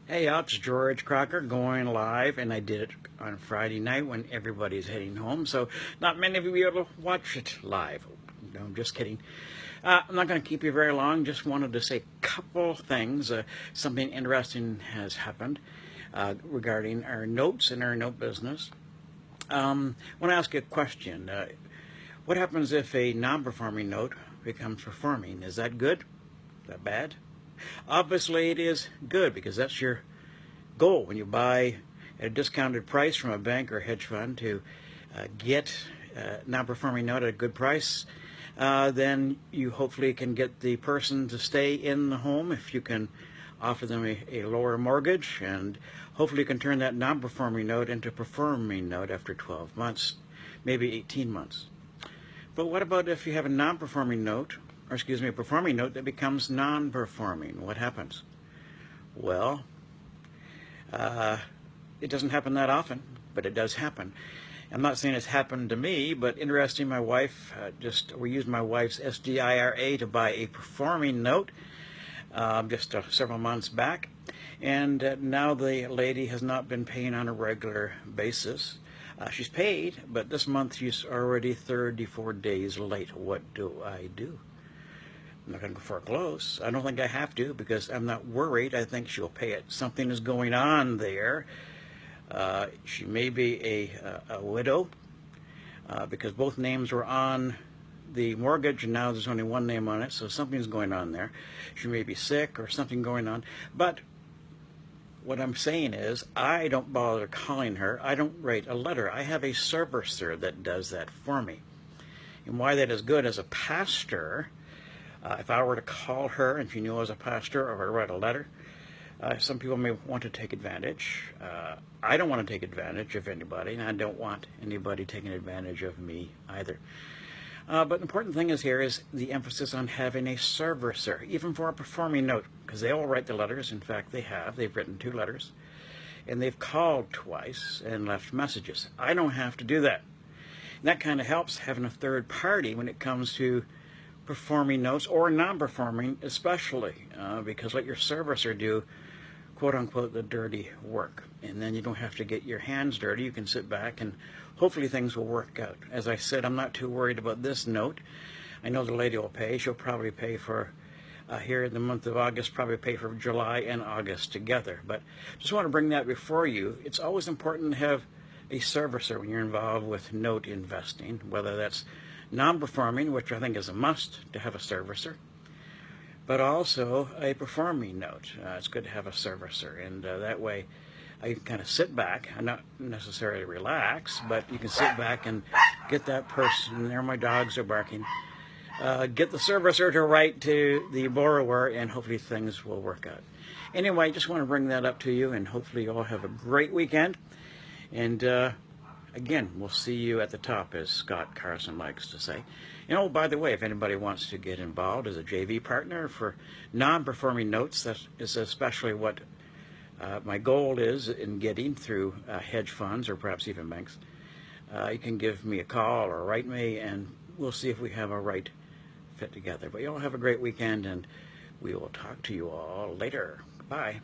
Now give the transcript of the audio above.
Hey, it's George Crocker going live, and I did it on Friday night when everybody's heading home, so not many of you will be able to watch it live. No, I'm just kidding. I'm not going to keep you very long. Just wanted to say a couple things. Something interesting has happened regarding our notes and our note business. I want to ask you a question. What happens if a non-performing note becomes performing? Is that good? Is that bad? Obviously it is good, because that's your goal when you buy at a discounted price from a bank or hedge fund to get a non-performing note at a good price. Then you hopefully can get the person to stay in the home if you can offer them a lower mortgage, and hopefully you can turn that non-performing note into a performing note after 12 months, maybe 18 months. But what about if you have a non-performing note, or excuse me, a performing note that becomes non-performing? What happens? Well, it doesn't happen that often, but it does happen. I'm not saying it's happened to me, but interesting, my wife, we used my wife's SDIRA to buy a performing note just several months back, and now the lady has not been paying on a regular basis. She's paid, but this month she's already 34 days late. What do I do? I'm not going to foreclose. I don't think I have to, because I'm not worried. I think she'll pay it. Something is going on there. She may be a widow, because both names were on the mortgage, and now there's only one name on it, so something's going on there. She may be sick or something going on. But what I'm saying is, I don't bother calling her. I don't write a letter. I have a servicer that does that for me. And why that is good as a pastor, if I were to call her and she knew I was a pastor, or I write a letter, some people may want to take advantage. I don't want to take advantage of anybody, and I don't want anybody taking advantage of me either. But the important thing here is the emphasis on having a servicer, even for a performing note, because they all write the letters. In fact, they have. They've written 2 letters, and they've called twice and left messages. I don't have to do that. And that kind of helps, having a third party when it comes to performing notes, or non-performing especially, because let your servicer do, quote-unquote, the dirty work. And then you don't have to get your hands dirty. You can sit back and hopefully things will work out. As I said, I'm not too worried about this note. I know the lady will pay. She'll probably pay for, here in the month of August, probably pay for July and August together. But just want to bring that before you. It's always important to have a servicer when you're involved with note investing, whether that's non-performing, which I think is a must to have a servicer, but also a performing note. It's good to have a servicer, and that way I can kind of sit back, and not necessarily relax, but you can sit back and get that person, there my dogs are barking, get the servicer to write to the borrower, and hopefully things will work out. Anyway, I just want to bring that up to you, and hopefully you all have a great weekend. And again, we'll see you at the top, as Scott Carson likes to say. And by the way, if anybody wants to get involved as a JV partner for non-performing notes, that is especially what my goal is in getting through hedge funds, or perhaps even banks. You can give me a call or write me, and we'll see if we have a right fit together. But you all have a great weekend, and we will talk to you all later. Bye.